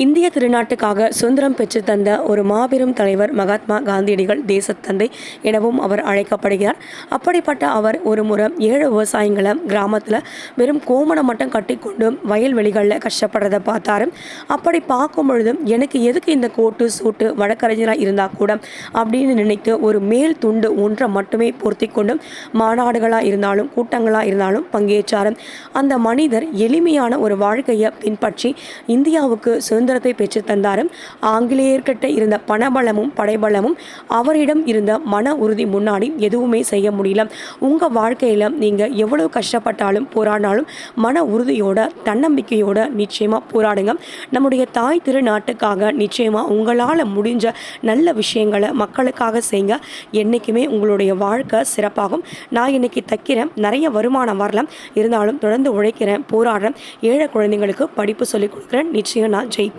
இந்திய திருநாட்டுக்காக சுதந்திரம் பெற்று தந்த ஒரு மாபெரும் தலைவர் மகாத்மா காந்தியடிகள், தேசத்தந்தை எனவும் அவர் அழைக்கப்படுகிறார். அப்படிப்பட்ட அவர் ஒரு முறை 7 விவசாயிகளை கிராமத்தில் வெறும் கோமணம் மட்டும் கட்டிக்கொண்டு வயல்வெளிகளில் கஷ்டப்படுறதை பார்த்தாரு. அப்படி பார்க்கும் பொழுது எனக்கு எதுக்கு இந்த கோட்டு சூட்டு வழக்கறிஞராக இருந்தால் கூட அப்படின்னு நினைத்து ஒரு மேல் துண்டு ஒன்றை மட்டுமே பொருத்தி கொண்டு மாநாடுகளாக இருந்தாலும் கூட்டங்களாக இருந்தாலும் பங்கேற்றார். அந்த மனிதர் எளிமையான ஒரு வாழ்க்கையை பின்பற்றி இந்தியாவுக்கு சுதந்திரத்தை பெற்று தந்தார். ஆங்கிலேயர்கிட்ட இருந்த பணபலமும் படைபலமும் அவரிடம் இருந்த மன உறுதி முன்னாடி எதுவுமே செய்ய முடியல. உங்கள் வாழ்க்கையில் நீங்கள் எவ்வளவு கஷ்டப்பட்டாலும் போராடினாலும் மன உறுதியோட தன்னம்பிக்கையோட நிச்சயமாக போராடுங்க. நம்முடைய தாய் திருநாட்டுக்காக நிச்சயமாக உங்களால் முடிஞ்ச நல்ல விஷயங்களை மக்களுக்காக செய்யுங்க. என்றைக்குமே உங்களுடைய வாழ்க்கை சிறப்பாகும். நான் இன்னைக்கு தைக்கிறேன், நிறைய வருமானம் வரலாம், இருந்தாலும் தொடர்ந்து உழைக்கிறேன், போராடுறேன், ஏழை குழந்தைங்களுக்கு படிப்பு சொல்லிக் கொடுக்குறேன், நிச்சயம் நான் ஜெயிப்பேன்.